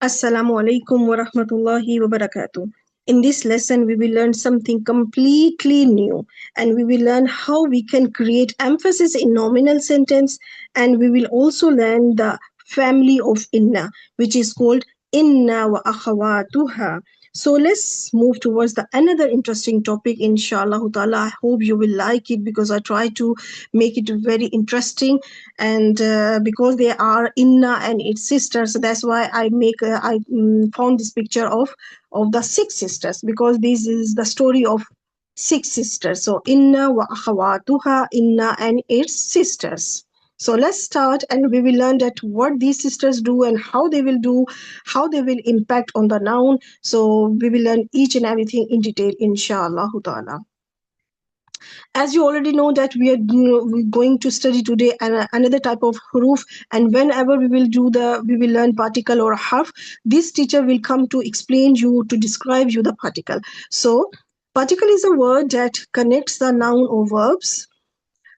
Assalamu alaikum wa rahmatullahi wa barakatuh. In this lesson, we will learn something completely new and we will learn how we can create emphasis in nominal sentence, and we will also learn the family of inna, which is called inna wa akhawatuha. So let's move towards the another interesting topic, inshallah ta'ala. I hope you will like it because I try to make it very interesting, and because they are inna and its sisters, so that's why I found this picture of the six sisters, because this is the story of six sisters. So inna wa akhawatuha, inna and its sisters. So let's start and we will learn that what these sisters do and how they will impact on the noun. So we will learn each and everything in detail, inshallah ta'ala. As you already know that we're going to study today another type of huruf, and whenever we will learn particle or harf, this teacher will come to explain you, to describe you the particle. So particle is a word that connects the noun or verbs.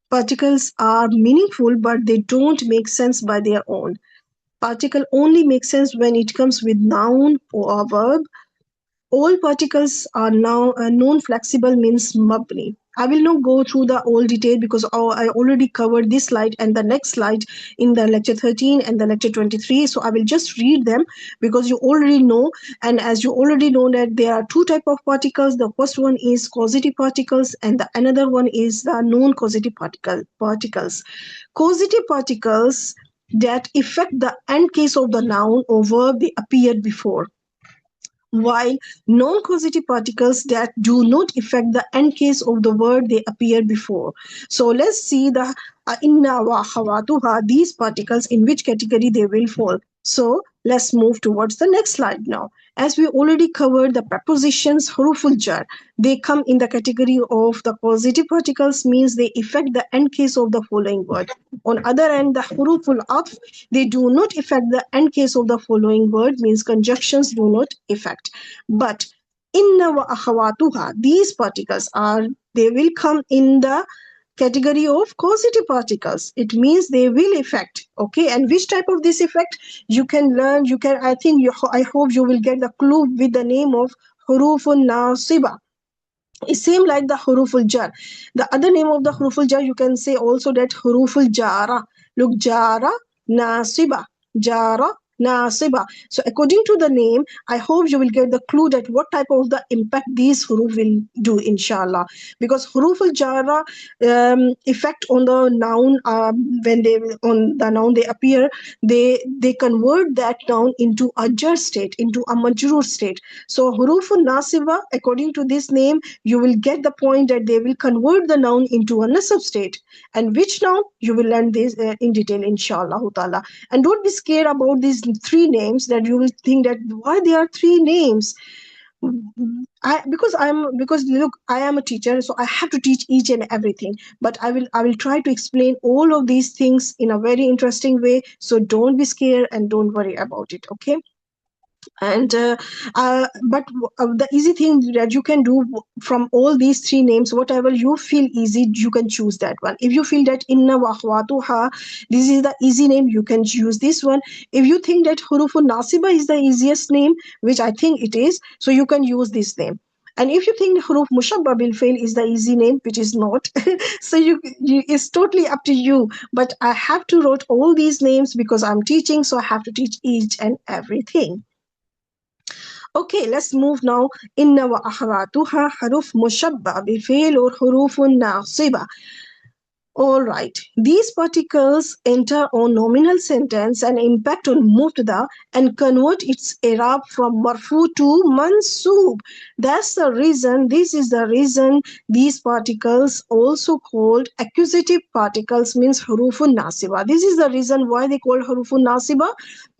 Particles are meaningful, but they don't make sense by their own. Particle only makes sense when it comes with noun or a verb. All particles are now non-flexible, means mabni. I will not go through the all detail because I already covered this slide and the next slide in the lecture 13 and the lecture 23. So I will just read them because you already know. And as you already know that there are two type of particles. The first one is causative particles and the another one is the non-causative particles. Causative particles that affect the end case of the noun or verb they appeared before, while non-causative particles that do not affect the end case of the word they appeared before. So let's see the inna wa khawatuha, these particles, in which category they will fall. So let's move towards the next slide now. As we already covered the prepositions huruful jar, they come in the category of the causative particles, means they affect the end case of the following word. On other end, the huruful atf, they do not affect the end case of the following word, means conjunctions do not affect. But inna wa akhawatuha, these particles they will come in the category of causative particles. It means they will affect. Okay, and which type of this effect you can learn, I hope you will get the clue with the name of hurufun nasiba. It same like the huruful jar. The other name of the huruful jar, you can say also that huruful jara. Look, jara, nasiba, jara, nasiba. So according to the name, I hope you will get the clue that what type of the impact these huruf will do, inshallah. Because huruful jara effect on the noun, when they on the noun they appear, they convert that noun into a jar state, into a majroor state. So huruful nasiba, according to this name, you will get the point that they will convert the noun into a nasab state. And which noun, you will learn this in detail, inshallah ta'ala. And don't be scared about these three names, that you will think that why there are three names. Because look, I am a teacher, so I have to teach each and everything, but I will try to explain all of these things in a very interesting way. So don't be scared and don't worry about it, okay? And the easy thing that you can do from all these three names, whatever you feel easy, you can choose that one. If you feel that inna wa akhwatuha, this is the easy name, you can choose this one. If you think that hurufun nasiba is the easiest name, which I think it is, so you can use this name. And if you think huruf mushabba bil fail is the easy name, which is not, so it's totally up to you. But I have to write all these names because I'm teaching, so I have to teach each and everything. Okay, let's move now. Inna wa akhawatuha haruf mushabba bi fi'l or hurufun nasiba. All right, these particles enter on nominal sentence and impact on mubtada and convert its i'rab from marfu to mansoob. This is the reason these particles, also called accusative particles, means hurufun nasiba. This is the reason why they call hurufun nasiba,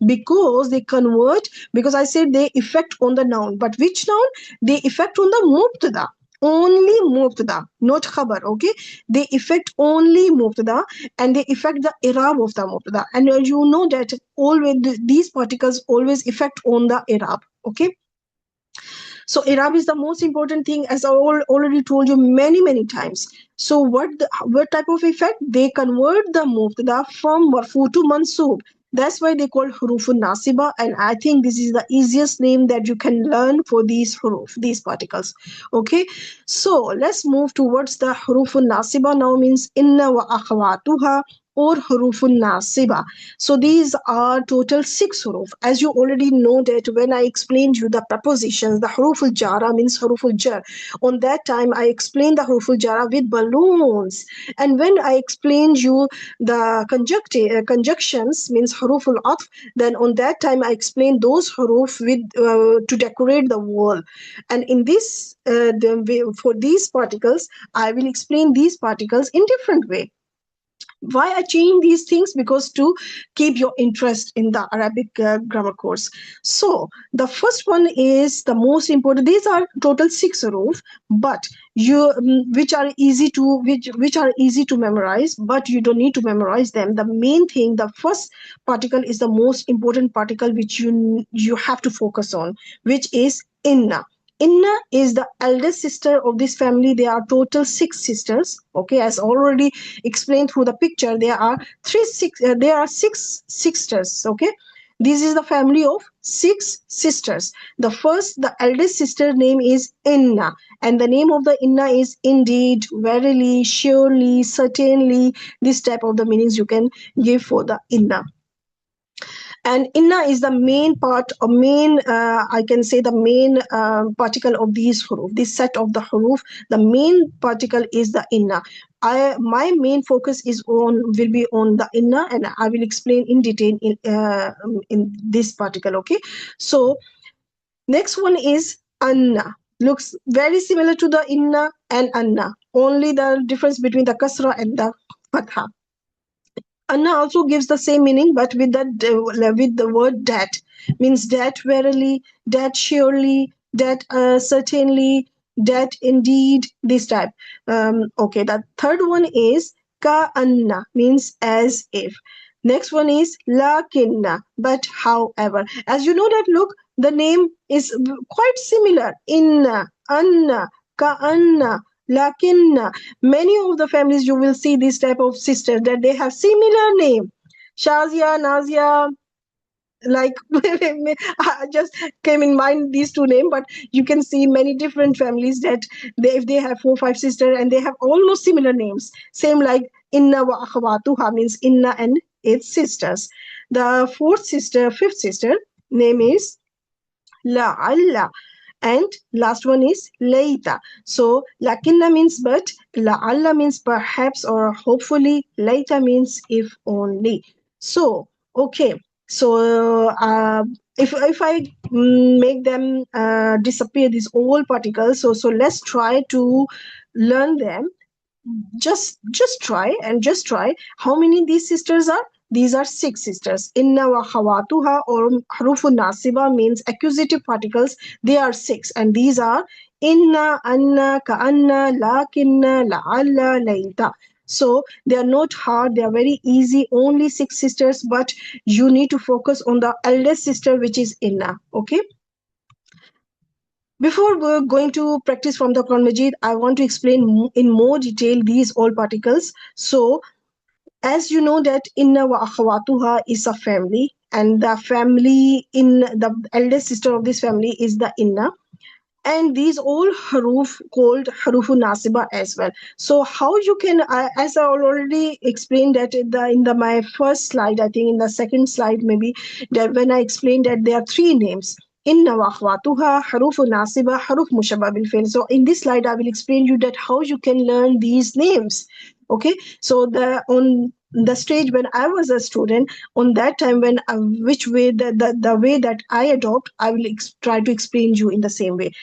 because they convert, because I said they effect on the noun, but which noun? They effect on the mubtada. Only mubtada, not khabar, okay? They affect only mubtada and they affect the i'rab of the mubtada. And you know that always these particles always affect on the i'rab, okay? So i'rab is the most important thing, as I already told you many times. So what type of effect? They convert the mubtada from marfu to mansoob. That's why they call huruf nasiba, and I think this is the easiest name that you can learn for these huruf, these particles. Okay, so let's move towards the huruf nasiba now. Means inna wa akhawatuha or huruf nasiba. So these are total 6 huruf. As you already know that when I explained you the prepositions, the huruf jara means huruf jar. On that time I explained the huruf jara with balloons, and when I explained you the conjunctions means huruf al-atf, then on that time I explained those huruf with to decorate the wall. And in this for these particles I will explain these particles in different way. Why I change these things? Because to keep your interest in the Arabic grammar course. So the first one is the most important. These are total 6 huruf, but you which are easy to which are easy to memorize, but you don't need to memorize them. The main thing, the first particle is the most important particle which you have to focus on, which is inna. Inna is the eldest sister of this family. There are total 6 sisters. Okay, as already explained through the picture, there are there are 6 sisters. Okay, this is the family of 6 sisters. The eldest sister name is Inna, and the name of the Inna is indeed, verily, surely, certainly. This type of the meanings you can give for the Inna. And inna is the main part or main I can say the main particle of these huruf, this set of the huruf. The main particle is the inna. My main focus will be on the inna, and I will explain in detail in this particle. Okay, so next one is anna. Looks very similar to the inna and anna, only the difference between the kasra and the fatha. Anna also gives the same meaning, but with the word that, means that verily, that surely, that certainly, that indeed, this type. Okay, the third one is ka anna, means as if. Next one is lakinna, but however. As you know that, look, the name is quite similar. Inna, anna, ka anna, lakinna. Many of the families you will see this type of sisters that they have similar name. Shazia, Nazia, like I just came in mind these 2 names, but you can see many different families that if they have 4 5 sisters and they have almost similar names, same like Inna wa akhawatuha, means Inna and its sisters. The fifth sister name is La'alla, and last one is Laita. So lakinna means but, la'alla means perhaps or hopefully, Laita means if only. So okay, so if I make them disappear, these all particles, so let's try to learn them. Just try, and just try. How many these sisters are? These are 6 sisters. Inna wa khawatuha or harufu nasiba means accusative particles. They are 6, and these are inna, anna, ka'anna, lakinna, la'alla, laita. So they are not hard, they are very easy. Only 6 sisters, but you need to focus on the eldest sister, which is inna. Okay. Before we're going to practice from the Quran Majid, I want to explain in more detail these all particles. So, as you know that Inna wa akhawatuha is a family, and the family in the eldest sister of this family is the Inna. And these all haruf called harufu nasiba as well. So how you can, as I already explained that in my first slide, I think in the second slide maybe, that when I explained that there are 3 names, inna wa akhwatuha, harufu nasiba, haruf mushabba bil fi'l. So in this slide I will explain you that how you can learn these names. Okay, so on the stage when I was a student, on that time when which way the way that I adopt, I will try to explain you in the same way.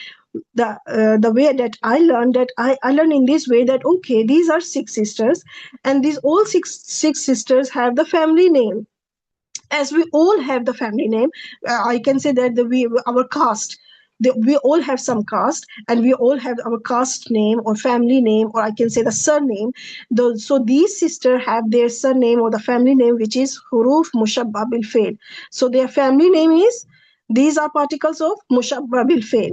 The way that I learned, that I learned in this way, that okay, these are 6 sisters, and these all six sisters have the family name. As we all have the family name, I can say that our caste, we all have some caste, and we all have our caste name or family name, or I can say the surname. So these sisters have their surname or the family name, which is huruf mushabba bil fi'l. So their family name is, these are particles of mushabba bil fi'l.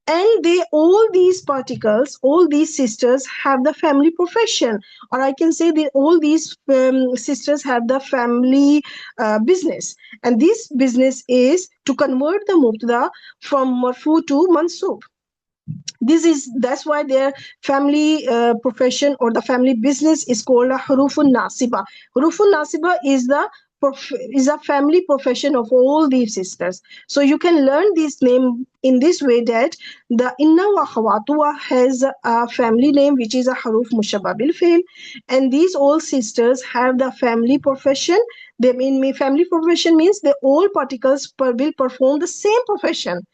And they, all these particles, all these sisters have the family profession, or I can say that all these sisters have the family business, and this business is to convert the mubtada from marfu to mansub. This is, that's why their family profession or the family business is called a hurufun nasiba. Hurufun nasiba is the is a family profession of all these sisters. So you can learn this name in this way, that the inna wa khawatuwa has a family name which is a haruf mushabba bil fi'l, and these all sisters have the family profession. They mean me family profession means the all particles will perform the same profession.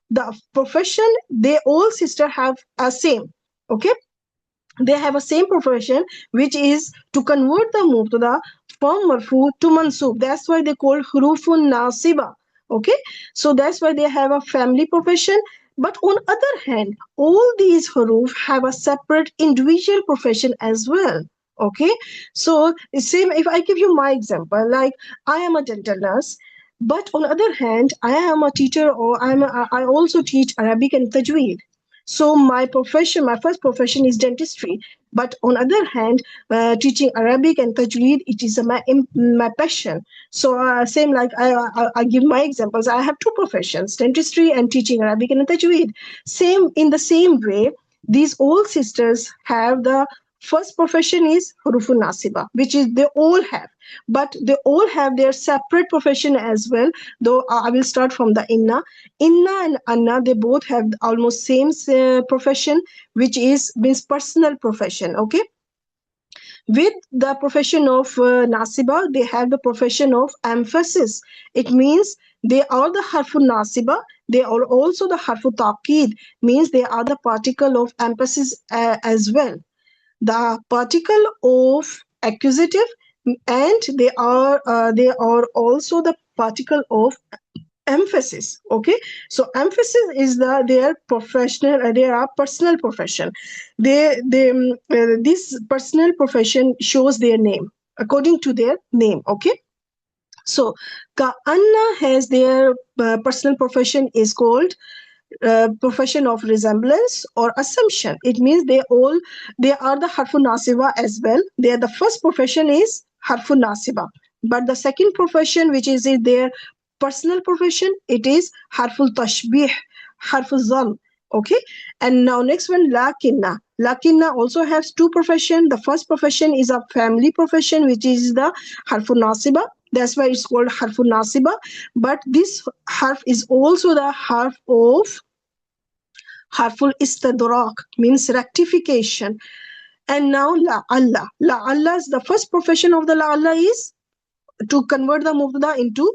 The profession, they all sister have a same, okay, they have a same profession, which is to convert the mubtada from marfu to mansub. That's why they call hurufun nasiba, okay. So that's why they have a family profession. But on other hand, all these huruf have a separate individual profession as well, okay. So same, if I give you my example, like I am a dental nurse, but on other hand, I am a teacher, or I also teach Arabic and Tajweed. So my profession, my first profession is dentistry. But on other hand, teaching Arabic and Tajweed, it is my passion. So same like I give my examples. I have two professions, dentistry and teaching Arabic and Tajweed. Same, in the same way, these all sisters have the first profession is hurufun nasiba, which is they all have, but they all have their separate profession as well. Though I will start from the inna. Inna and anna, they both have almost same profession, which is means personal profession, okay. With the profession of nasiba, they have the profession of emphasis. It means they are the harfu nasiba, they are also the harfu taqid, means they are the particle of emphasis as well, the particle of accusative, and they are also the particle of emphasis, okay. So emphasis is their professional, their personal profession. This personal profession shows their name according to their name, okay. So ka anna has their personal profession is called profession of resemblance or assumption. It means they are the harfu nasiba as well. They are the first profession is harfu nasiba, but the second profession, which is in their personal profession, it is harful tashbih, harful zam, okay. And now next one, lakinna. Lakinna also has two profession. The first profession is a family profession, which is the harfu nasiba. That's why it's called harfu nasiba. But this harf is also the harf of harful istidrak, means rectification. And now la Allah. La Allah is the first profession of the la Allah is to convert the mubtada into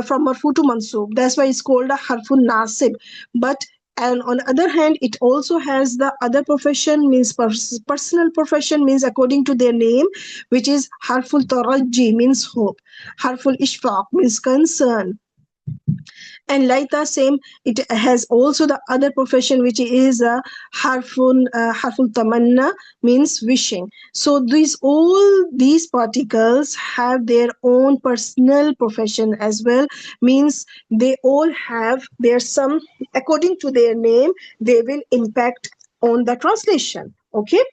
from marfu to mansub. That's why it's called a harfun nasib. But and on the other hand, it also has the other profession, means personal profession, means according to their name, which is harful taraji, means hope. Harful ishfaq, means concern. And like the same, it has also the other profession, which is a harful tamanna, means wishing. So all these particles have their own personal profession as well, means they all have their some, according to their name, they will impact on the translation, okay.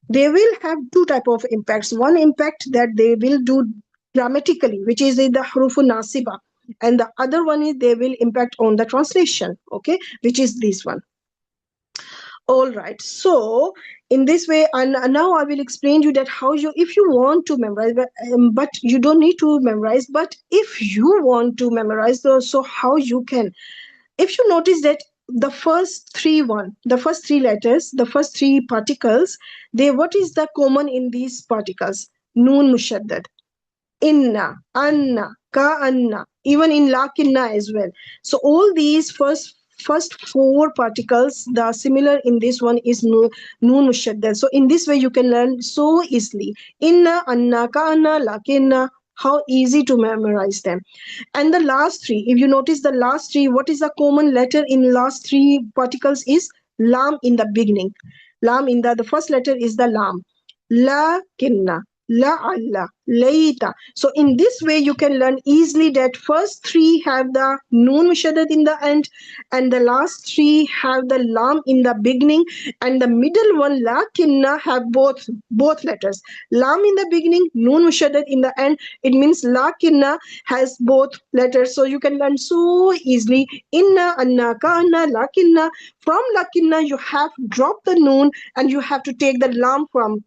They will have two type of impacts. One impact that they will do grammatically, which is in the hurufun nasiba, and the other one is they will impact on the translation, okay, which is this one. All right, so in this way, and now I will explain you that how you, if you want to memorize, but you don't need to memorize, but if you want to memorize those, so how you can, if you notice that the first three letters, the first three particles, they, what is the common in these particles? Noon mushaddad, inna, anna, ka anna, even in lakinna as well. So all these first four particles, the similar in this one is noon mushaddad. So in this way you can learn so easily. Inna, anna, ka anna, lakinna, how easy to memorize them. And the last three, if you notice the last three, what is the common letter in last three particles is lam in the beginning. Lam in the first letter is the lam. Lakinna, la'alla, layta. So in this way, you can learn easily that first three have the noon mushaddad in the end, and the last three have the lam in the beginning, and the middle one lakinna have both letters. Lam in the beginning, noon mushaddad in the end. It means lakinna has both letters. So you can learn so easily. Inna, anna, kana, lakinna. From lakinna, you have dropped the noon and you have to take the lam from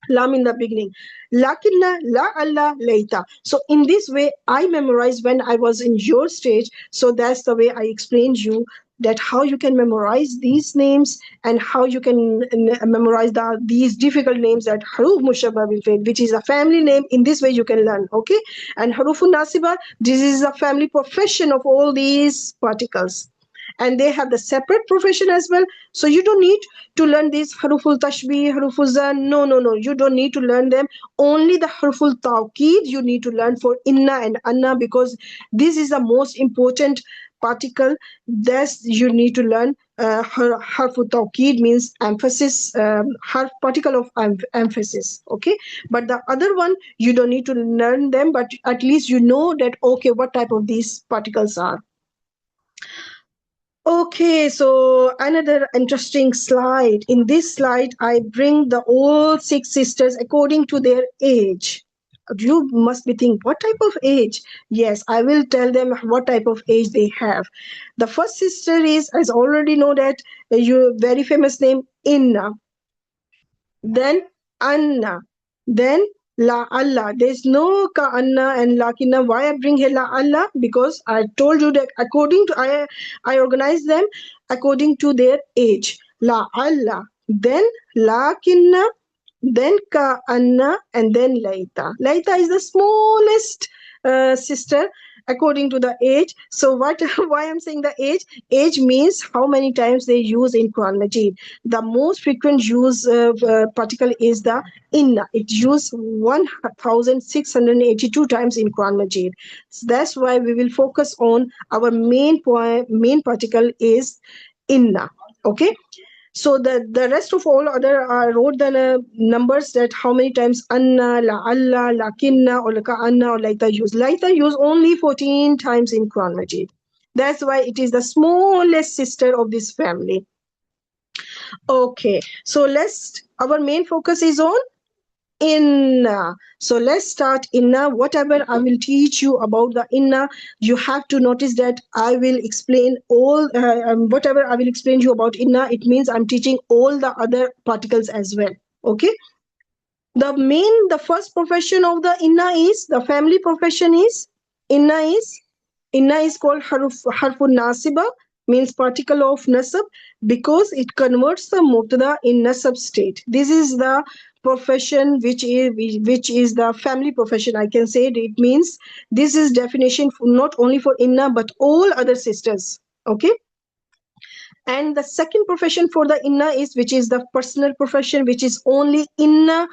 lam in the beginning. Lakinna, la Allah, laita. So in this way, I memorized when I was in your stage. So that's the way I explained you that how you can memorize these names and how you can memorize these difficult names that haruf mushabba bil fi'l, which is a family name. In this way you can learn, okay? And harufun nasiba, this is a family profession of all these particles, and they have the separate profession as well. So you don't need to learn these haruful tashbih, haruful zan. No. You don't need to learn them. Only the haruful tawqid you need to learn for inna and anna, because this is the most important particle that you need to learn. Harful tawqid means emphasis, harf particle of emphasis. Okay, but the other one you don't need to learn them, but at least you know that okay, what type of these particles are. Okay, so another interesting slide. In this slide, I bring the all six sisters according to their age. You must be thinking, what type of age? Yes, I will tell them what type of age they have. The first sister is, as already know that, you very famous name, Inna. Then Anna. Then La Allah. There's no Ka Anna and La Kinna. Why I bring here La Allah? Because I told you that according to I organize them according to their age. La Allah. Then La Kinna. Then Ka Anna, and then Laita. Laita is the smallest sister according to the age. So what? Why I'm saying the age? Age means how many times they use in Quran Majid. The most frequent use particle is the inna. It used 1,682 times in Quran Majid. So that's why we will focus on our main point. Main particle is inna. Okay. So the rest of all other wrote the numbers that how many times anna, la alla, la kinna, or la anna, or laita use. Laita use only 14 times in Quran Majid. That's why it is the smallest sister of this family. Okay, so our main focus is on inna. So let's start inna. Whatever I will teach you about the inna, you have to notice that I will explain all whatever I will explain you about inna, it means I'm teaching all the other particles as well. Okay, the first profession of the inna is, the family profession is, inna is called harfun nasiba, means particle of nasab, because it converts the mubtada in nasab state. This is the profession which is the family profession, I can say. It means this is definition not only for inna but all other sisters. Okay, and the second profession for the inna is, which is the personal profession, which is only inna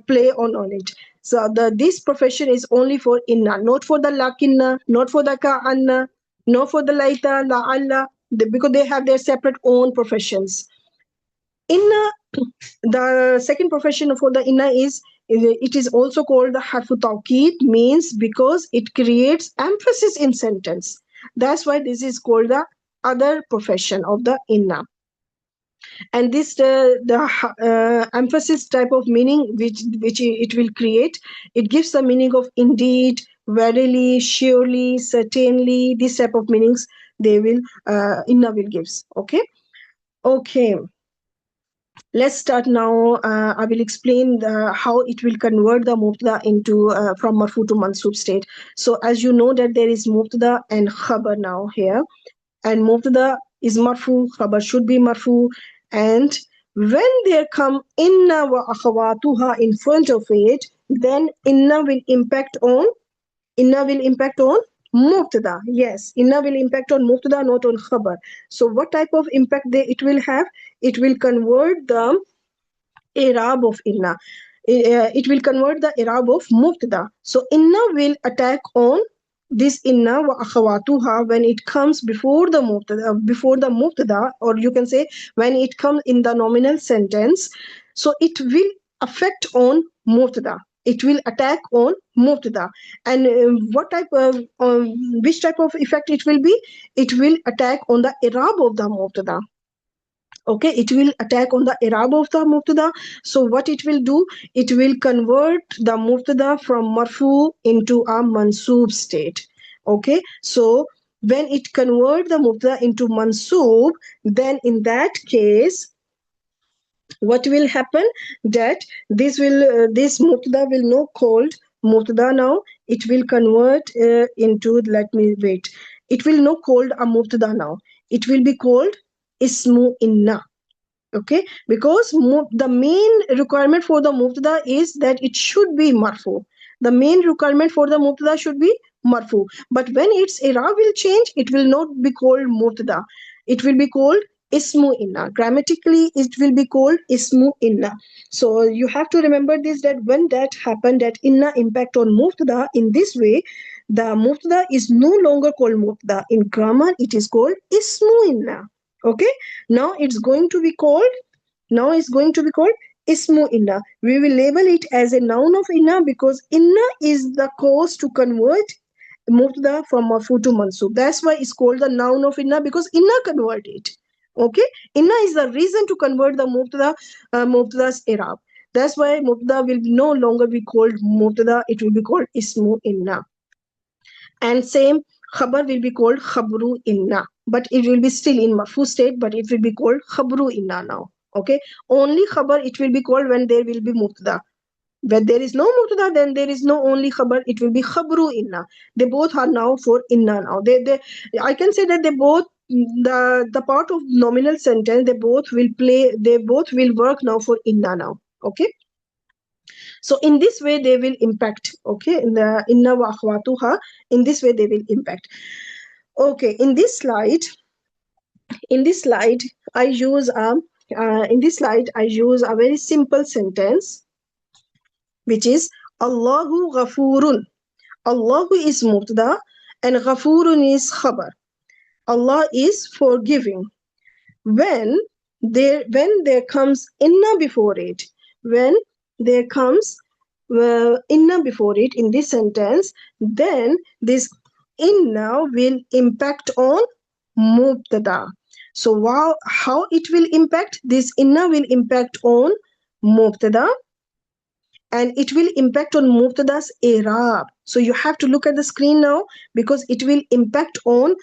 play on it. So this profession is only for inna, not for the lakinna, not for the ka'anna, not for the laita, la'alla, because they have their separate own professions. Inna, the second profession for the inna is, it is also called the harfu tawqid, means because it creates emphasis in sentence. That's why this is called the other profession of the inna. And this the emphasis type of meaning which it will create, it gives the meaning of indeed, verily, surely, certainly. This type of meanings they will inna will gives. Okay, let's start now. I will explain how it will convert the mubtada into from marfu to mansub state. So as you know that there is mubtada and khabar now here, and mubtada is marfu, khabar should be marfu, and when there come inna wa akhawatuha in front of it, then inna will impact on mubtada. Yes, inna will impact on mubtada, not on khabar. So what type of impact it will have? It will convert the i'rab of inna. It will convert the i'rab of mubtada. So inna will attack on this inna wa akhawatuha when it comes before the mubtada, or you can say when it comes in the nominal sentence. So it will affect on mubtada. it will attack on mubtada. And which type of effect it will be? It will attack on the i'rab of the mubtada. Okay, it will attack on the i'rab of the mubtada. So what it will do, it will convert the mubtada from marfu into a mansoob state. Okay, so when it convert the mubtada into mansoob, then in that case what will happen, that this mubtada will not called mubtada now, it will convert into, let me wait, it will not called a mubtada now, it will be called ismu inna. Okay, because the main requirement for the mubtada is that it should be marfu. The main requirement for the mubtada should be marfu, but when its i'rab will change, it will not be called mubtada, it will be called ismu inna. Grammatically it will be called ismu inna. So you have to remember this, that when that happened, that inna impact on mubtada, in this way the mubtada is no longer called mubtada. In grammar it is called ismu inna. Okay, now it's going to be called, ismu inna. We will label it as a noun of inna, because inna is the cause to convert mubtada from marfu to mansub. That's why it's called the noun of inna, because inna convert it. Okay, inna is the reason to convert the mubtada's i'rab. That's why mubtada will no longer be called mubtada, it will be called ismu inna. And same, khabar will be called khabru inna, but it will be still in marfu state, but it will be called khabru inna now. Okay, only khabar it will be called when there will be mubtada. When there is no mubtada, then there is no only khabar, it will be khabru inna. They both are now for inna now. I can say that they both, the part of nominal sentence, they both will work now for inna now. Okay, so in this way they will impact. Okay, in the inna wa akhwatuha, in this way they will impact. Okay, in this slide I use a very simple sentence, which is Allahu ghafurun. Allahu is mubtada and ghafurun is khabar. Allah is forgiving. When there comes inna before it, when there comes inna before it in this sentence, then this inna will impact on mubtada. So how it will impact? This inna will impact on mubtada, and it will impact on mubtada's i'rab. So you have to look at the screen now, because it will impact on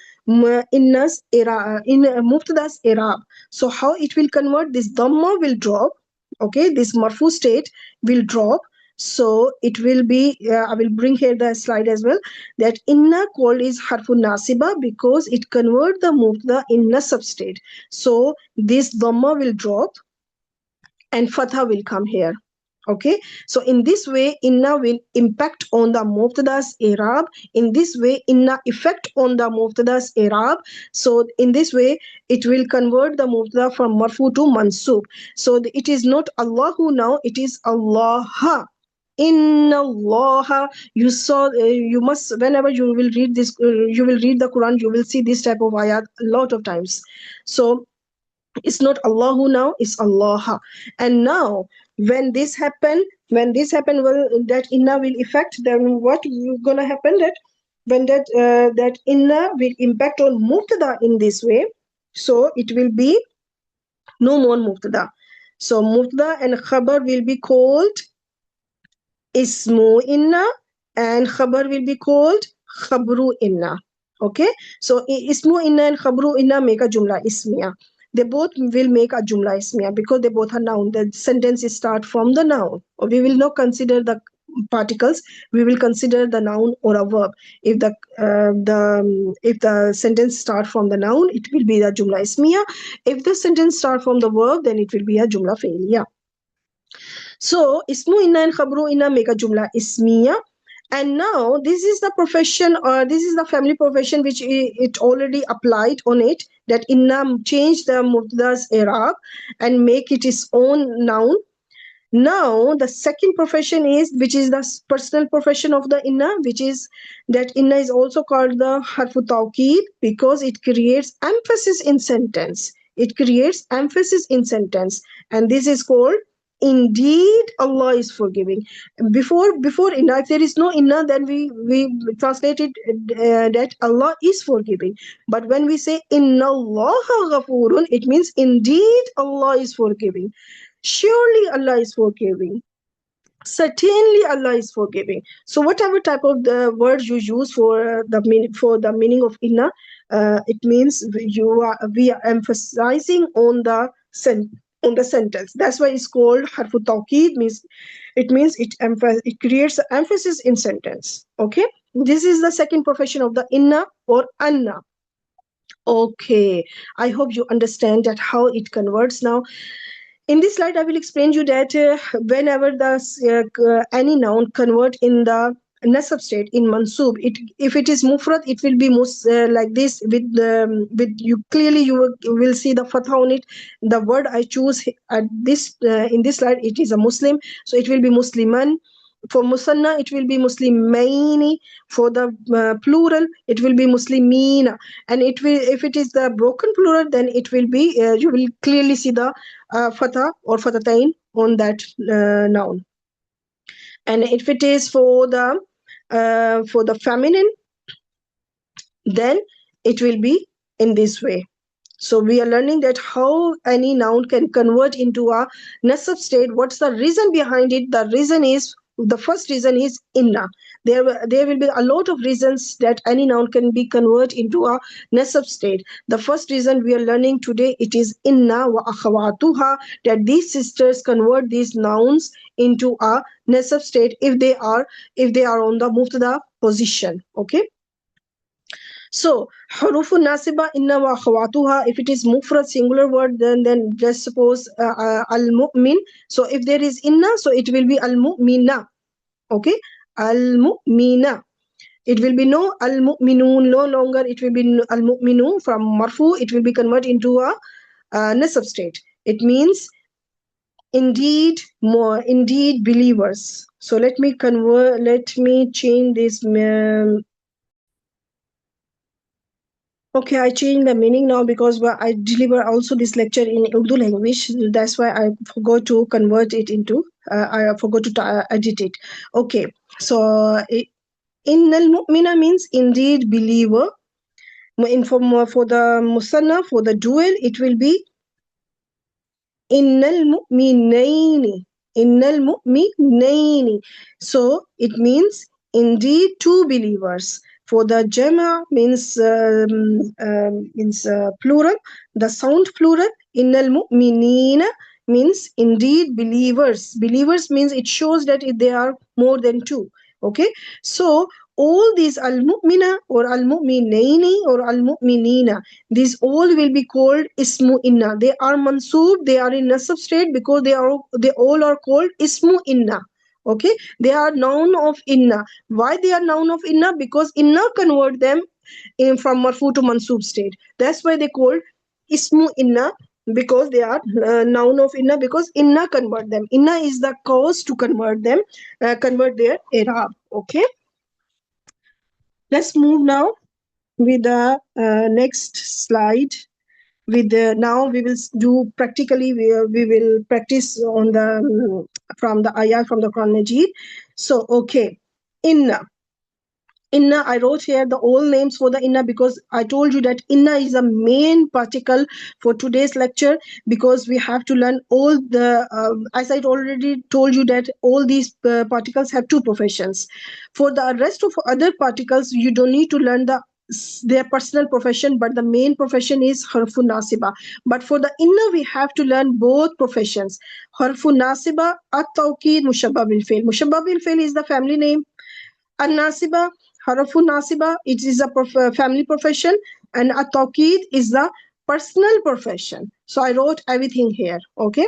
inna's i'rab, in mubtada's i'rab. So how it will convert? This dhamma will drop. Okay, this marfu state will drop. So it will be, I will bring here the slide as well, that inna called is harfu nasiba, because it convert the mubtada in nasab state. So this dhamma will drop and fatha will come here. Okay, so in this way inna will impact on the mubtada's i'rab. In this way inna effect on the mubtada's i'rab. So in this way it will convert the mubtada from marfu to mansub. So it is not Allahu now, it is Allah. Inna Allah. You saw, you must, whenever you will read this, you will read the Quran, you will see this type of ayat a lot of times. So it's not Allahu now, it's Allah. And now when this happen, well, that inna will affect, then what gonna happen, that when that inna will impact on mubtada in this way, so it will be no more mubtada. So mubtada and khabar will be called ismu inna, and khabar will be called khabru inna. Okay, so ismu inna and khabru inna make a jumla ismiya. They both will make a jumla ismiya because they both are noun. The sentences start from the noun. We will not consider the particles. We will consider the noun or a verb. If the sentence start from the noun, it will be the jumla ismiya. If the sentence start from the verb, then it will be a jumla fi'liya. So ismu inna and khabru inna make a jumla ismiya. And now this is the profession, or this is the family profession which it already applied on it, that inna change the mubtada's i'rab and make it its own noun. Now the second profession is, which is the personal profession of the inna, which is that inna is also called the harfu tawqid, because it creates emphasis in sentence. It creates emphasis in sentence, and this is called Indeed, Allah is forgiving. Before inna, if there is no inna, then we translate it that Allah is forgiving. But when we say inna Allah ghafurun, it means indeed Allah is forgiving. Surely Allah is forgiving. Certainly Allah is forgiving. So whatever type of the words you use for the meaning of inna, it means we are emphasizing on the sentence. That's why it's called harfu tawkid. Means it creates emphasis in sentence. Okay, this is the second profession of the inna or anna. Okay, I hope you understand that how it converts now. In this slide, I will explain you that whenever any noun convert in the nasab state in mansub, if it is mufrad, it will be like this with you clearly will see the fatha on it. The word I choose at this in this slide, it is a Muslim, so it will be Musliman. For musanna, it will be muslimaini. For the plural, it will be muslimina. And it will, if it is the broken plural, then it will be you will clearly see the fatha or fathatain on that noun. And if it is for the feminine, then it will be in this way. So we are learning that how any noun can convert into a nasab state. What's the reason behind it? The first reason is inna. There will be a lot of reasons that any noun can be converted into a nasab state. The first reason we are learning today, it is inna wa akhawatuha, that these sisters convert these nouns into a nasab state if they are on the mubtada position. Okay. So, huruf nasiba inna wa akhawatuha, if it is mufrad singular word, then just suppose al-mu'min. So, if there is inna, so it will be al-mu'mina. Okay, al-mu'mina. It will be no al-mu'minun, no longer it will be al-mu'minu from marfu, it will be converted into a nasab state. It means indeed believers. So, let me change this. Okay, I changed the meaning now because I deliver also this lecture in Urdu language. That's why I forgot to convert it into, I forgot to edit it. Okay, so innal mu'mina means indeed believer. For the musanna, for the dual, it will be innal mu'minaini. Innal mu'minaini. So it means indeed two believers. For the jama means plural, the sound plural. Innal mu'minina means indeed believers. Believers means it shows that they are more than two. Okay, so all these al-mu'mina or al-mu'minaini or al-mu'minina, these all will be called ismu inna. They are mansub, they are in nasab state because they all are called ismu inna. Okay, they are noun of inna. Why they are noun of inna? Because inna convert them from marfu to mansub state. That's why they called ismu inna, because they are noun of inna, because inna convert them. Inna is the cause to convert them, convert their i'rab. Okay, let's move now with the next slide. Now we will do practically, we will practice on the from the ayat from the Quran Majid. So okay, inna I wrote here the all names for the inna because I told you that inna is the main particle for today's lecture, because we have to learn all the as I already told you that all these particles have two professions. For the rest of other particles, you don't need to learn their personal profession, but the main profession is harfu nasiba. But for the inna, we have to learn both professions. Harfu nasiba, at-tawkid, mushabba bil fail. Mushabba bil fail is the family name. An-nasiba, harafu nasiba, it is a family profession, and at-tawkid is the personal profession. So I wrote everything here. Okay.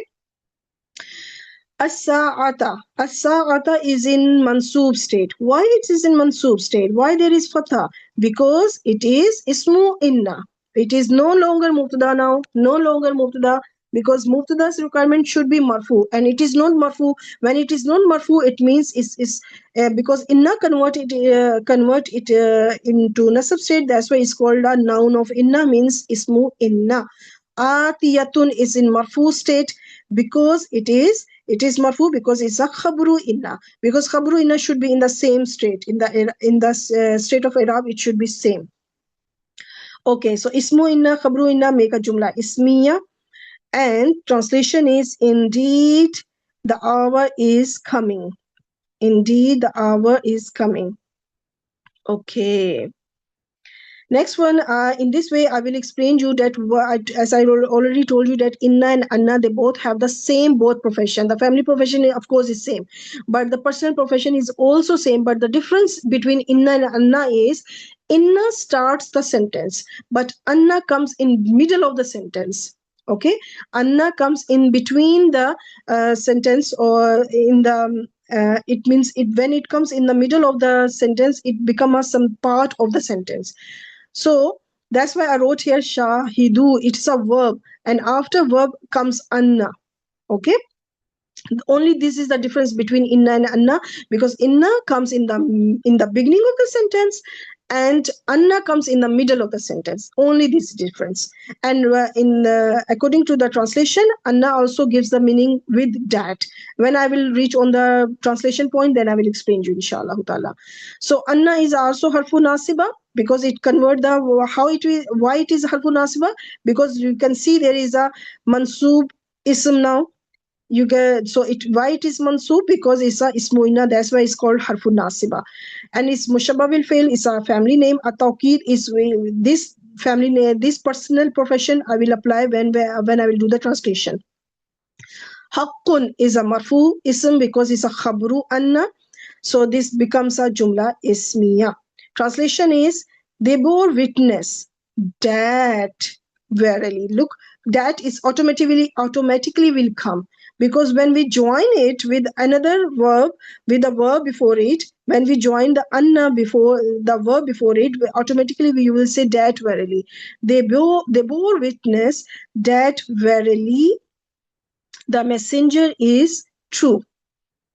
As-sa'ata. As-sa'ata is in mansub state. Why it is in mansub state? Why there is fatha? Because it is ismu inna. It is no longer mubtada now. No longer mubtada, because mubtada's requirement should be marfu, and it is not marfu. When it is not marfu, it means is because inna convert it into nasab state. That's why it's called a noun of inna, means ismu inna. Atiyatun is in marfu state because it is It is marfu because it's a khabru inna. Because khabru inna should be in the same state. In the state of i'rab, it should be same. Okay, so ismu inna, khabru inna make a jumla ismiya, and translation is indeed the hour is coming. Indeed the hour is coming. Okay. Next one, in this way, I will explain you that as I already told you that inna and anna, they both have the same both profession. The family profession, of course, is same, but the personal profession is also same. But the difference between inna and anna is inna starts the sentence, but anna comes in middle of the sentence. Okay, anna comes in between the sentence, or in the it means it when it comes in the middle of the sentence, it becomes some part of the sentence. So that's why I wrote here shahidu. It's a verb, and after verb comes anna. Okay. Only this is the difference between inna and anna, because inna comes in the beginning of the sentence, and anna comes in the middle of the sentence. Only this difference. And according to the translation, anna also gives the meaning with that. When I will reach on the translation point, then I will explain you, inshallah ta'ala. So anna is also harfu nasiba, because it convert the why it is harfu nasiba, because you can see there is a mansub ism now. You get, so it why it is mansub, because it's a ismuina, that's why it's called harfu nasiba. And it's mushabba bil fail, is a family name. A tawqid is this family name, this personal profession I will apply when I will do the translation. Haqqun is a marfu ism, because it's a khabru anna, so this becomes a jumla ismiya. Translation is, they bore witness that verily. Look, that is automatically will come, because when we join it with another verb, with the verb before it, when we join the anna before the verb before it, automatically we will say that verily. They bore witness that verily the messenger is true.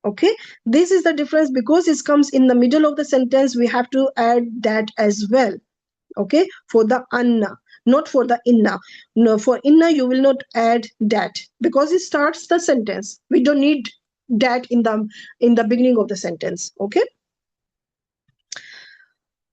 Okay, this is the difference, because it comes in the middle of the sentence, we have to add that as well. Okay, for the anna, not for the inna. No, for inna you will not add that, because it starts the sentence. We don't need that in the beginning of the sentence. Okay.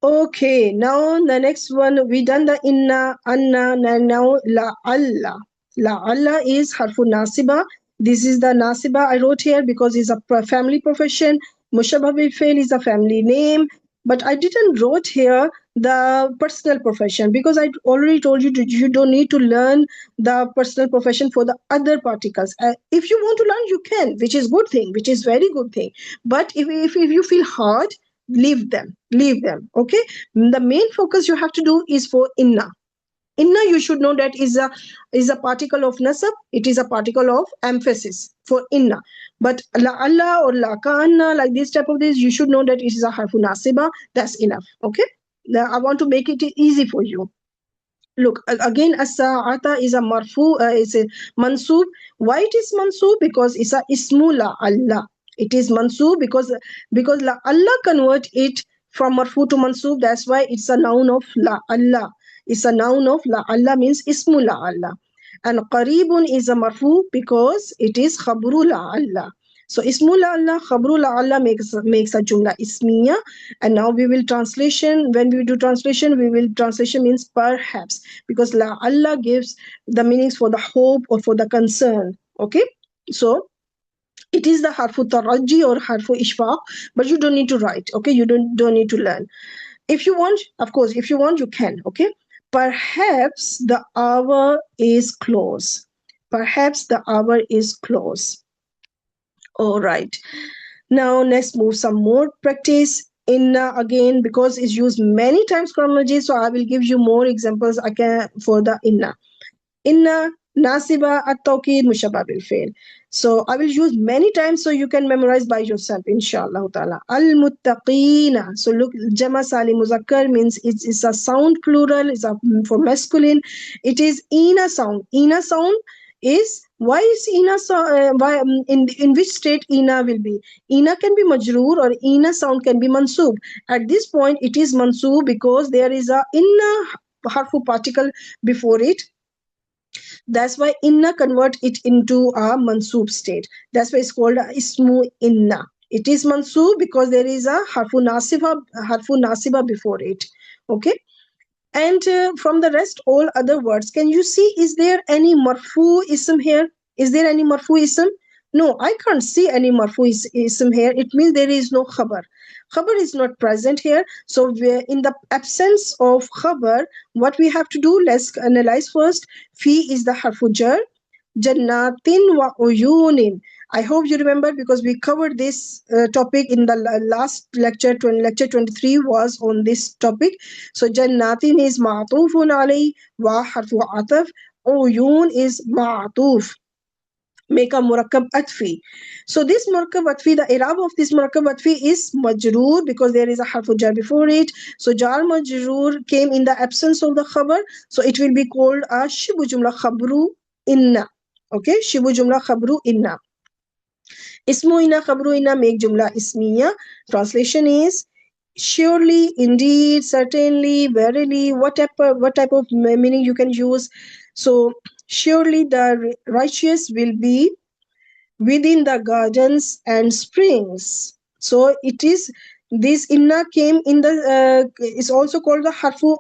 Okay, now the next one, we done the inna, anna. Now la alla is harfu nasiba. This is the nasiba I wrote here because it's a family profession. Mushabba bil fail is a family name, but I didn't wrote here the personal profession, because I already told you you don't need to learn the personal profession for the other particles. If you want to learn, you can, which is good thing, which is very good thing. But if you feel hard, leave them. Okay, the main focus you have to do is for inna. You should know that is a particle of nasab. It is a particle of emphasis for inna. But la alla or la kana, like this type of this, you should know that it is a harfu nasiba. That's enough. Okay, now I want to make it easy for you. Look, again, as-sa'ata is a marfu, is a mansub. Why it is mansub? Because it's a ismu la Allah. It is mansub because la Allah convert it from marfu to mansub. That's why it's a noun of la Allah. It's a noun of la Allah, means ismu la Allah. And qaribun is a marfu because it is khabru la Allah. So ismu la Allah, khabru la Allah makes a jumla ismiya. And now we will translation. When we do translation, translation means perhaps, because la Allah gives the meanings for the hope or for the concern. Okay, so it is the harfu taraji or harfu ishfaq, but you don't need to write. Okay, you don't need to learn. If you want, of course, if you want, you can. Okay, perhaps the hour is close. Perhaps the hour is close. All right. Now let's move some more practice. Inna again, because it's used many times chronology, so I will give you more examples for the inna. Inna, nasiba, at-tawqid, mushabba bil fail. So I will use many times so you can memorize by yourself, inshallah ta'ala. Al-muttaqina. So look, jama salim muzakkar means it's a sound plural, it's for masculine. It is ina sound. Ina sound is, why is ina in which state ina will be? Ina can be majroor or ina sound can be mansub. At this point it is mansub because there is a inna harfu particle before it. That's why inna convert it into a mansoob state. That's why it's called a ismu inna. It is mansoob because there is a harfu nasiba before it. Okay. And from the rest, all other words, can you see, is there any marfu ism here? Is there any marfu ism? No, I can't see any marfu ism here. It means there is no khabar. Khabar is not present here. So in the absence of khabar, what we have to do, let's analyze first. Fi is the harfu jar. Jannatin wa uyunin. I hope you remember because we covered this topic in the last lecture. Lecture 23 was on this topic. So jannatin is ma'tufun alayhi wa harfu ataf. Uyun is ma'tuf. Make a murakkab atfi. So this murakkab atfi, the i'rab of this murakkab atfi is majroor because there is a harfu jar before it. So jar majroor came in the absence of the khabar. So it will be called a shibu jumla khabru inna. Okay, shibu jumla khabru inna. Ismu inna khabru inna make jumla ismiya. Translation is surely, indeed, certainly, verily, what type of meaning you can use. So surely the righteous will be within the gardens and springs. So it is, this inna came in the is also called the harfu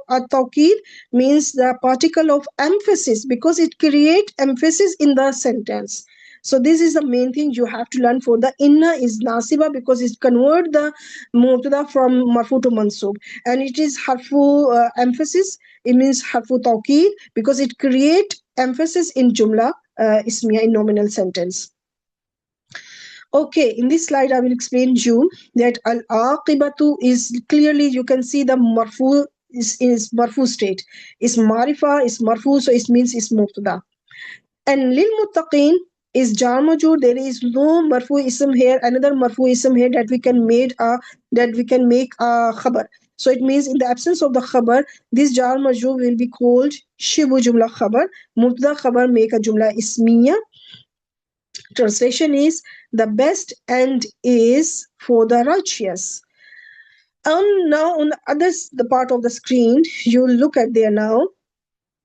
at-tawkid, means the particle of emphasis because it creates emphasis in the sentence. So this is the main thing you have to learn for the inna is nasiba because it convert the mubtada from marfu to mansub, and it is harfu emphasis. It means harfu tawkid because it create emphasis in jumla ismiya, in nominal sentence. Okay, in this slide I will explain you that al-aqibatu is clearly, you can see the marfu is marfu state. Is marifa, is marfu, so it means it's mubtada. And lil muttaqin is jar majur. There is no marfu ism here, another marfu ism here that we can make a khabar. So it means in the absence of the khabar, this jar majur will be called shibu jumla khabar. Mubtada khabar make a jumla ismiya. Translation is the best end is for the righteous. And now on the part of the screen, you look at there now.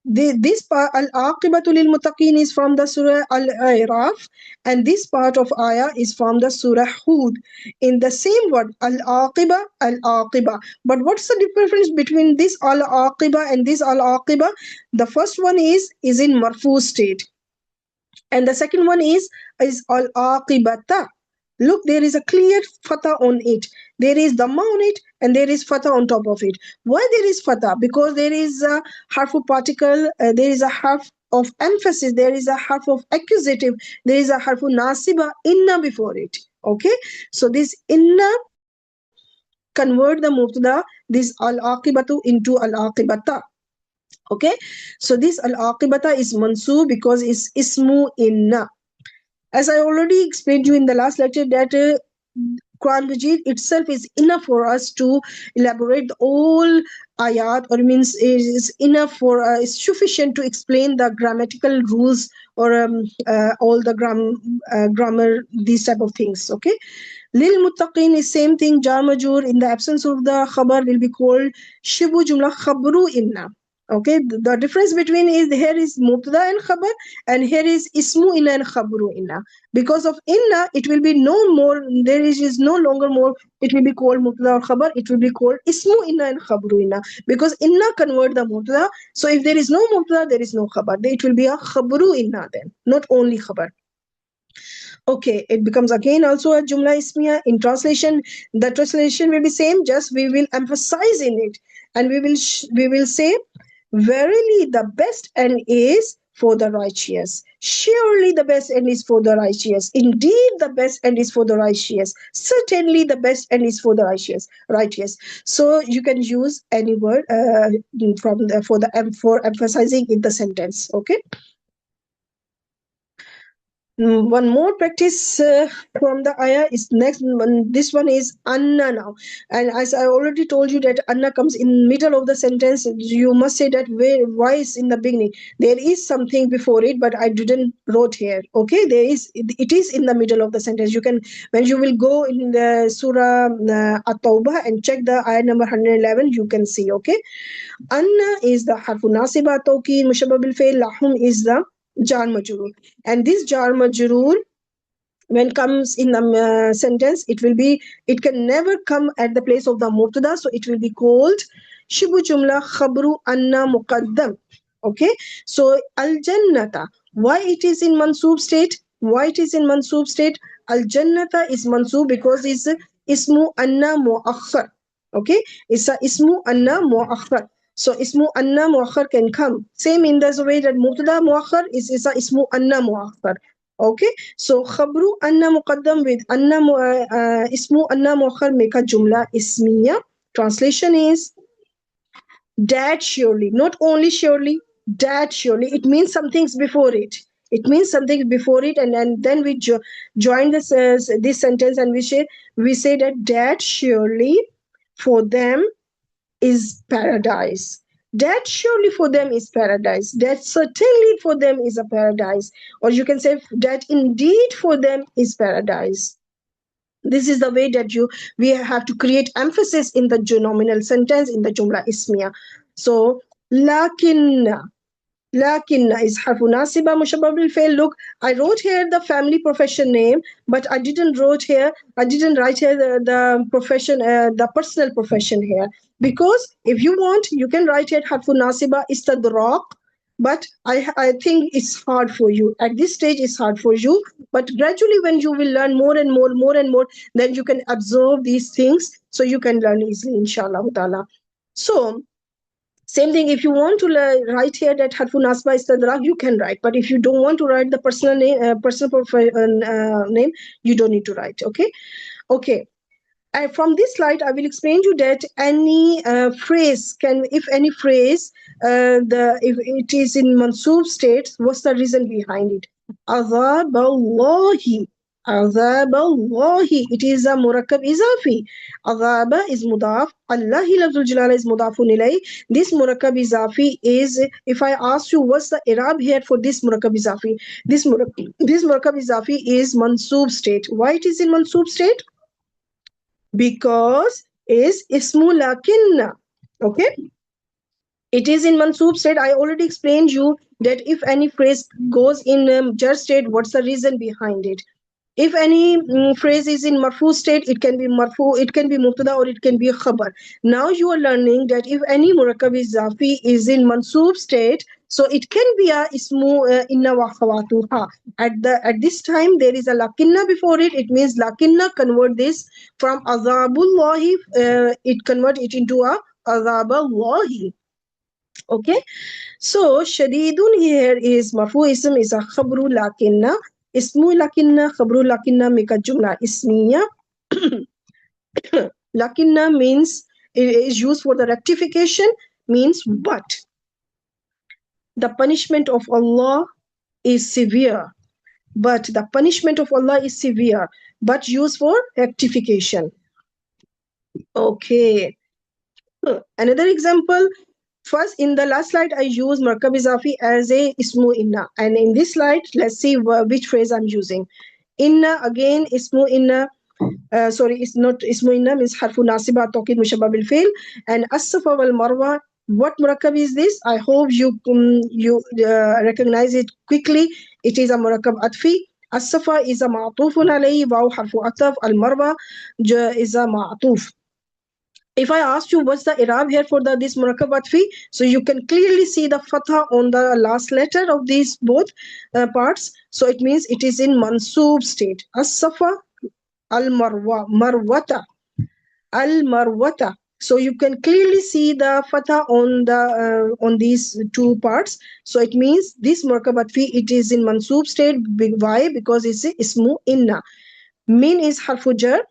This part, al-aqibatu lil muttaqin, is from the surah al-A'raf, and this part of ayah is from the surah Hud. In the same word, al-aqiba, al-aqiba. But what's the difference between this al-aqiba and this al-aqiba? The first one is in marfu state, and the second one is al-aqibata. Look, there is a clear fatha on it. There is dhamma on it and there is fatha on top of it. Why there is fatha? Because there is a harfu particle, there is a harf of emphasis, there is a harf of accusative, there is a harfu nasiba, inna before it. Okay, so this inna convert the mubtada, this al-aqibatu into al-aqibata. Okay, so this al-aqibata is mansoob because it's ismu inna. As I already explained to you in the last lecture that Quran Majid itself is enough for us to elaborate all ayat, or means is enough for is sufficient to explain the grammatical rules or all the grammar, these type of things. Okay, lil muttaqin is same thing, jar majur in the absence of the khabar will be called shibu jumla khabru inna. Okay, the difference between is here is mubtada and khabar, and here is ismu inna and khabru inna. Because of inna, it will be no more, there is no longer more, it will be called mubtada or khabar, it will be called ismu inna and khabru inna. Because inna convert the mubtada, so if there is no mubtada, there is no khabar. It will be a khabru inna then, not only khabar. Okay, it becomes again also a jumla ismiya. In translation, the translation will be same, just we will emphasize in it, and we will say, verily the best end is for the righteous. Surely the best end is for the righteous. Indeed, the best end is for the righteous. Certainly the best end is for the righteous. So you can use any word for emphasizing in the sentence. Okay. One more practice from the ayah is next one. This one is anna now, and as I already told you that anna comes in middle of the sentence. You must say that why is in the beginning. There is something before it, but I didn't wrote here. Okay, there is. It is in the middle of the sentence. You can, when you will go in the surah at-tawbah and check the ayah number 111, you can see. Okay, anna is the harfu nasiba tawkid mushabbah bil fi'l. Lahum is the jar majrur, and this jar majrur when comes in the sentence, it can never come at the place of the mubtada, so it will be called shibu jumla khabru anna muqaddam. Okay, so al jannata, why it is in mansoob state? Why it is in mansoob state? Al jannata is mansoob because it's ismu anna muakhar. Okay, it's a ismu anna muakhar. So ismu anna muakhar can come same in the way that mubtada muakhar is a ismu anna muakhar. Okay, so khabru anna muqaddam with anna ismu anna muakhar make a jumla ismiya. Translation is that surely, not only surely, that surely. It means something's before it. It means something before it, and then we join this sentence and we say that surely for them is paradise. That surely for them is paradise. That certainly for them is a paradise. Or you can say that indeed for them is paradise. This is the way that we have to create emphasis in the nominal sentence in the jumla ismiya. So lakinna. Lakinna is harfu nasiba mushabbah bil fi'l. Look, I wrote here the family profession name, but I didn't write here the profession, the personal profession here. Because if you want, you can write here harfu nasiba istadrak, but I think it's hard for you. At this stage, it's hard for you. But gradually, when you will learn more and more, then you can absorb these things, so you can learn easily, inshallah ta'ala. So same thing, if you want to write here that harfu nasba istadrak, you can write. But if you don't want to write the personal name, name, you don't need to write. Okay, okay. From this slide, I will explain you that any phrase can, if any phrase, if it is in mansoob state, what's the reason behind it? Azab Allahi. Azab Allahi. It is a murakkab izafi. Azaba is mudaf. Allahi lafzul jalala is mudafun ilay. This murakkab izafi is, if I ask you what's the i'rab here for this murakkab izafi, this murakkab izafi is mansoob state. Why it is in mansoob state? Because is ismu lakinna. Okay, it is in mansoob state. I already explained you that if any phrase goes in jar state, what's the reason behind it? If any phrase is in marfu state, it can be marfu, it can be mubtada, or it can be khabar. Now you are learning that if any murakkab izafi is in mansoob state, so it can be a ismu inna wa khawatuha. At this time there is a lakinna before it. It means lakinna convert this from azabullahi. It convert it into a azaballahi. Okay, so shadidun here is marfu ism is a khabru lakinna. Ismu lakinna, khabru lakinna make a jumla ismiya. Lakinna means, it is used for the rectification, means but. The punishment of Allah is severe. But the punishment of Allah is severe, but used for rectification. Okay. Another example. First, in the last slide, I use murakkab izafi as a ismu inna. And in this slide, let's see which phrase I'm using. Inna, again, ismu inna. Sorry, it's not ismu inna, means harfu nasiba tawkid mushabbah bil fi'l. And as-safa wal marwa, what murakkab is this? I hope you recognize it quickly. It is a murakkab atfi. As-safa is a ma'tufun alayhi, waw harfu ataf. Al-marwa is a ma'tuf. If I ask you what's the i'rab here for this murakkab atfi, so you can clearly see the fatha on the last letter of these both parts. So it means it is in mansoob state. As-safa, al-marwa, marwata, al-marwata. So you can clearly see the fatha on these two parts. So it means this murakkab atfi, it is in mansoob state. Why? Because it's ismu inna. Min is harfu jar.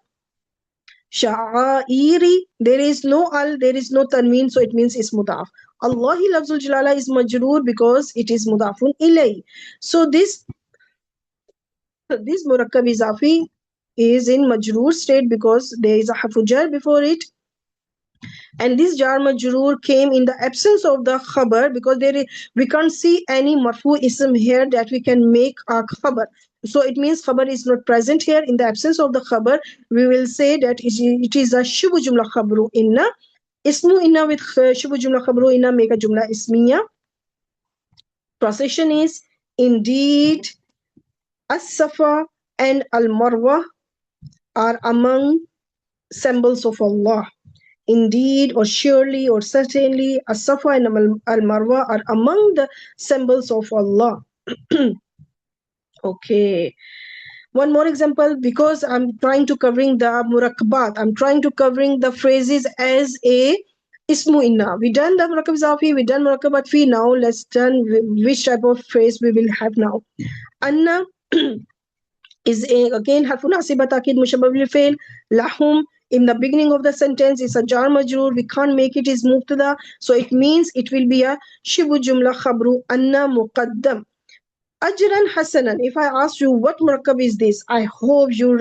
Sha'airi, there is no al, there is no tanween, so it means it's mudaf. Allahi lafzul jalala is majroor because it is mudafun ilay. So this This murakkab izafi is in majroor state because there is a harfu jar before it, and this jar majroor came in the absence of the khabar because we can't see any marfu ism here that we can make a khabar. So it means khabar is not present here. In the absence of the khabar, we will say that it is a shubu jumla khabru inna. Ismu inna with shubu jumla khabru inna make a jumla ismiya. Translation is indeed as-safa and al-marwa are among symbols of Allah. Indeed, or surely, or certainly, as-safa and al-marwa are among the symbols of Allah. Okay. One more example, because I'm trying to covering the murakkabat, I'm trying to covering the phrases as a ismu inna. We done the murakkab zafi, we done murakkabat fi. Now let's done which type of phrase we will have now. Anna is again harfu nasiba takid mushabbah bil fi'l. Lahum in the beginning of the sentence is a jar majroor. We can't make it is mubtada, so it means it will be a shibu jumla khabru anna muqaddam. Ajran hasanan. If I ask you what murakkab is this, I hope you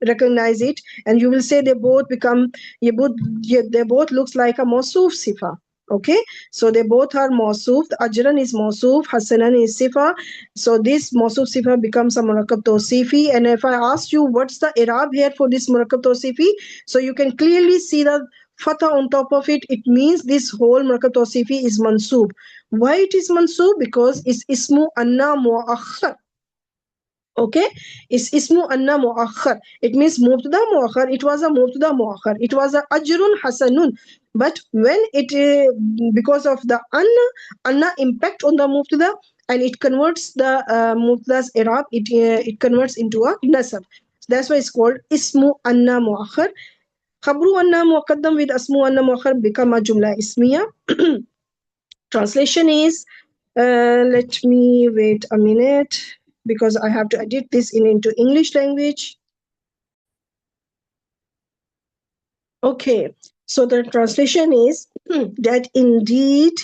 recognize it, and you will say they both become they both looks like a mawsuf sifa. Okay, so they both are mawsuf. Ajran is mawsuf, hasanan is sifa. So this mawsuf sifa becomes a murakkab tawsifi. And if I ask you what's the i'rab here for this murakkab tawsifi, so you can clearly see the fatha on top of it. It means this whole murakkab tawsifi is mansub. Why it is mansub? Because it's ismu anna muakhar. Okay, it's ismu anna muakhar. It means mubtada muakhar. It was a mubtada muakhar. It was a ajrun hasanun. But when it because of the anna impact on the mubtada, and it converts the mubtada's i'rab, it converts into a nasab. That's why it's called ismu anna muakhar. Khabru anna muqaddam with asmu anna muakhar become a jumla ismiya. Translation is, let me wait a minute because I have to edit this into English language. Okay, so the translation is that indeed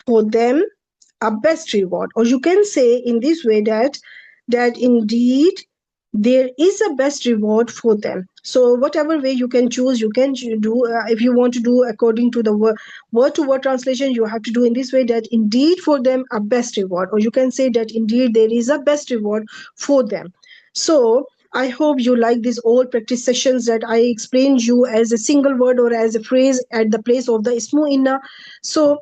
for them a best reward, or you can say in this way that indeed there is a best reward for them. So whatever way you can choose, you can do. If you want to do according to the word to word translation, you have to do in this way that indeed for them a best reward, or you can say that indeed there is a best reward for them. So I hope you like these all practice sessions that I explained you as a single word or as a phrase at the place of the ismu inna. So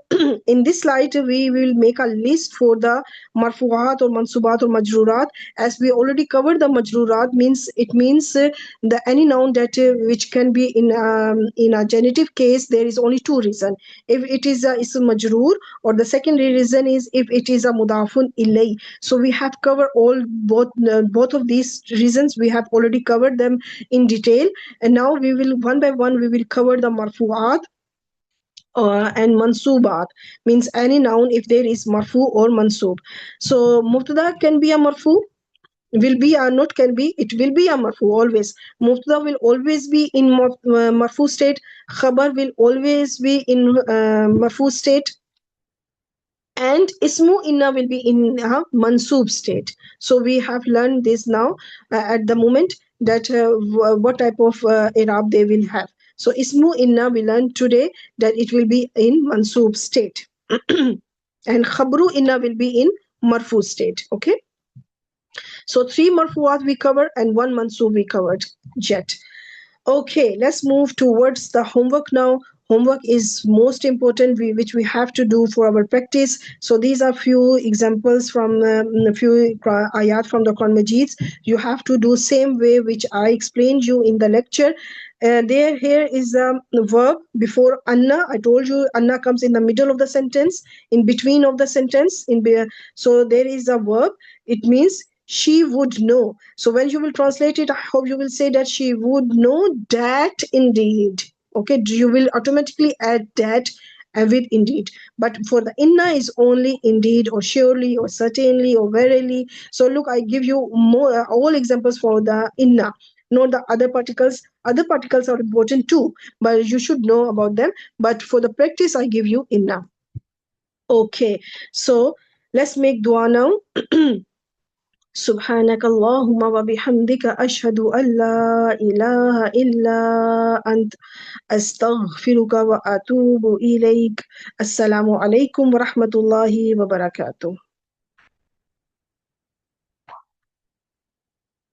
in this slide, we will make a list for the marfu'at or mansubat or majrurat. As we already covered, the majrurat means the any noun that which can be in a genitive case. There is only two reasons. If it is a ism majrur, or the secondary reason is if it is a mudafun ilay. So we have covered both of these reasons. We have already covered them in detail, and now we will one by one we will cover the marfu'at and mansubat, means any noun if there is marfu or mansub. So mubtada can be a marfu, will be or not can be, it will be a marfu always. Mubtada will always be in marfu state. Khabar will always be in marfu state. And ismu inna will be in mansub state. So we have learned this now at the moment that what type of i'rab they will have. So ismu inna we learned today that it will be in mansub state. And khabru inna will be in marfu state. Okay. So 3 marfuat we covered and 1 mansub we covered yet. Okay, let's move towards the homework now. Homework is most important, which we have to do for our practice. So these are few examples from a few ayat from the Quran Majid. You have to do same way which I explained you in the lecture. Here is a verb before anna. I told you anna comes in the middle of the sentence, in between of the sentence. So there is a verb. It means she would know. So when you will translate it, I hope you will say that she would know that indeed. Okay, you will automatically add that with indeed. But for the inna is only indeed or surely or certainly or verily. So look, I give you more all examples for the inna. Not the other particles. Other particles are important too, but you should know about them. But for the practice, I give you inna. Okay, so let's make dua now. سبحانك اللهم وبحمدك أشهد أن لا إله إلا أنت أستغفرك وأتوب إليك. السلام عليكم ورحمة الله وبركاته.